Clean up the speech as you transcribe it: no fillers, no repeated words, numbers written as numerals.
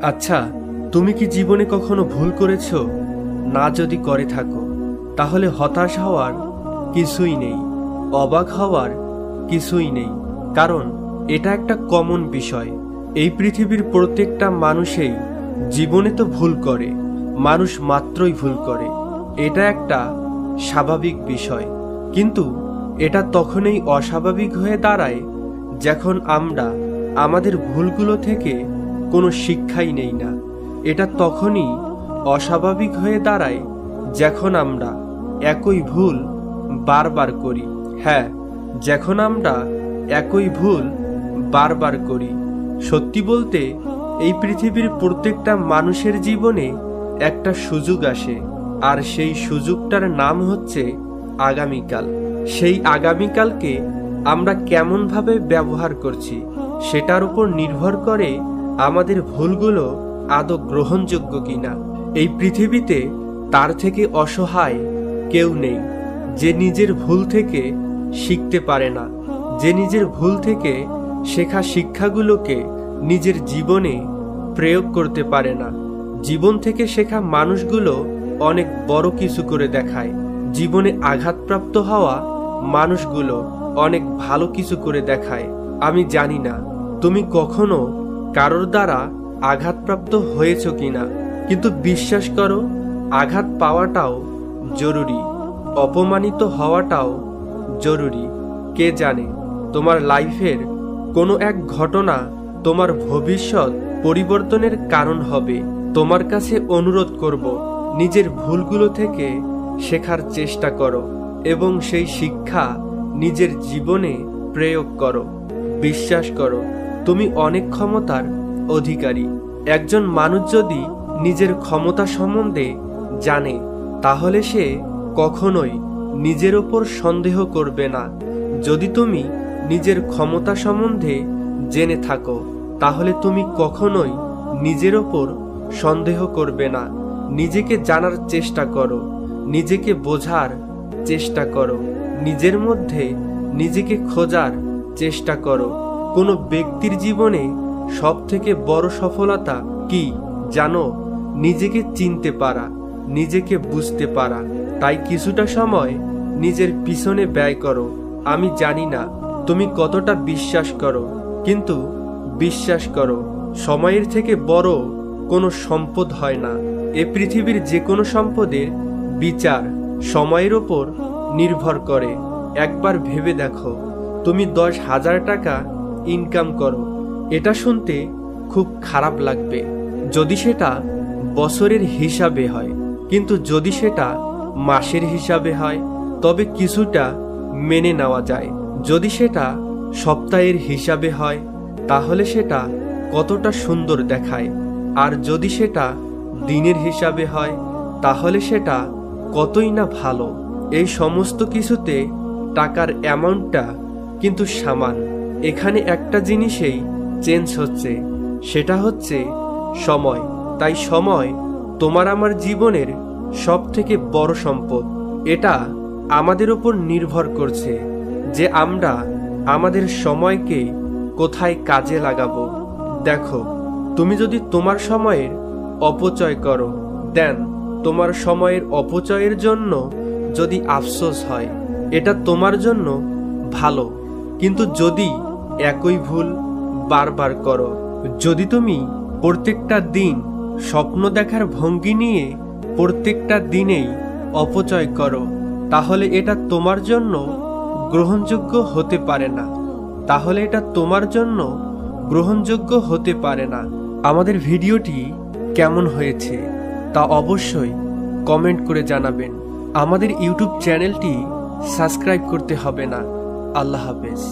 আচ্ছা, তুমি কি জীবনে কখনো ভুল করেছো? না, যদি করে থাকো তাহলে হতাশ হওয়ার কিছুই নেই, অবাক হওয়ার কিছুই নেই, কারণ এটা একটা কমন বিষয়। এই পৃথিবীর প্রত্যেকটা মানুষই জীবনে তো ভুল করে, মানুষ মাত্রই ভুল করে, এটা একটা স্বাভাবিক বিষয়। কিন্তু এটা তখনই অস্বাভাবিক হয়ে দাঁড়ায় যখন আমরা আমাদের ভুলগুলো থেকে কোনো শিক্ষাই নেই না। এটা তখনই অস্বাভাবিক হয়ে দাঁড়ায় যখন আমরা একই ভুল বারবার করি। হ্যাঁ, যখন আমরা একই ভুল বারবার করি। সত্যি বলতে এই পৃথিবীর প্রত্যেকটা মানুষের জীবনে একটা সুযোগ আসে, আর সেই সুযোগটার নাম হচ্ছে আগামীকাল। সেই আগামীকালকে আমরা কেমনভাবে ব্যবহার করছি সেটার উপর নির্ভর করে আমাদের ভুলগুলো আদৌ গ্রহণযোগ্য কিনা। এই পৃথিবীতে তার থেকে অসহায় কেউ নেই যে নিজের ভুল থেকে শিখতে পারে না, যে নিজের ভুল থেকে শেখা শিক্ষাগুলোকে নিজের জীবনে প্রয়োগ করতে পারে না। জীবন থেকে শেখা মানুষগুলো অনেক বড় কিছু করে দেখায়। জীবনে আঘাতপ্রাপ্ত হওয়া মানুষগুলো অনেক ভালো কিছু করে দেখায়। আমি জানি না তুমি কখনো কারোর দ্বারা আঘাতপ্রাপ্ত হয়েছো কিনা, কিন্তু বিশ্বাস করো, আঘাত পাওয়াটাও জরুরি, অপমানিত হওয়াটাও জরুরি। কে জানে তোমার লাইফের কোনো এক ঘটনা তোমার ভবিষ্যৎ পরিবর্তনের কারণ হবে। তোমার কাছে অনুরোধ করব, নিজের ভুলগুলো থেকে শেখার চেষ্টা করো এবং সেই শিক্ষা নিজের জীবনে প্রয়োগ করো। বিশ্বাস করো, তুমি অনেক ক্ষমতার অধিকারী। একজন মানুষ যদি নিজের ক্ষমতা সম্বন্ধে জানে তাহলে সে কখনোই নিজের ওপর সন্দেহ করবে না। যদি তুমি নিজের ক্ষমতা সম্বন্ধে জেনে থাকো তাহলে তুমি কখনোই নিজের ওপর সন্দেহ করবে না। নিজেকে জানার চেষ্টা করো, নিজেকে বোঝার চেষ্টা করো, নিজের মধ্যে নিজেকে খোঁজার চেষ্টা করো। কোনো ব্যক্তির জীবনে সবথেকে বড় সফলতা কি জানো? নিজেকে চিনতে পারা, নিজেকে বুঝতে পারা। তাই কিছুটা সময় নিজের পিছনে ব্যয় করো। আমি জানি না তুমি কতটা বিশ্বাস করো, কিন্তু বিশ্বাস করো, সময়ের থেকে বড় কোনো সম্পদ হয় না। এ পৃথিবীর যে কোনো সম্পদের বিচার সময়ের ওপর নির্ভর করে। একবার ভেবে দেখো, তুমি 10,000 টাকা ইনকাম করো। এটা শুনতে খুব খারাপ লাগবে যদি সেটা বছরের হিসাবে হয়, কিন্তু যদি সেটা মাসের হিসাবে হয় তবে কিছুটা মেনে নেওয়া যায়। যদি সেটা সপ্তাহের হিসাবে হয় তাহলে সেটা কতটা সুন্দর দেখায়, আর যদি সেটা দিনের হিসাবে হয় তাহলে সেটা কতই না ভালো। এই সমস্ত কিছুতে টাকার অ্যামাউন্টটা কিন্তু সমান। এখানে একটা জিনিসেই চেঞ্জ হচ্ছে, সেটা হচ্ছে সময়। তাই সময় তোমার আমার জীবনের সব থেকে বড় সম্পদ। এটা আমাদের উপর নির্ভর করছে যে আমরা আমাদের সময়কে কোথায় কাজে লাগাবো। দেখো, তুমি যদি তোমার সময়ের অপচয় করো, দেন তোমার সময়ের অপচয়ের জন্য যদি আফসোস হয় এটা তোমার জন্য ভালো। কিন্তু যদি একই ভুল বারবার করো, যদি তুমি প্রত্যেকটা দিন স্বপ্ন দেখার ভঙ্গি নিয়ে প্রত্যেকটা দিনেই অপচয় করো, তাহলে এটা তোমার জন্য গ্রহণযোগ্য হতে পারে না। তাহলে এটা তোমার জন্য গ্রহণযোগ্য হতে পারে না। আমাদের ভিডিওটি কেমন হয়েছে তা অবশ্যই কমেন্ট করে জানাবেন। আমাদের ইউটিউব চ্যানেলটি সাবস্ক্রাইব করতে হবে না। আল্লাহ হাফেজ।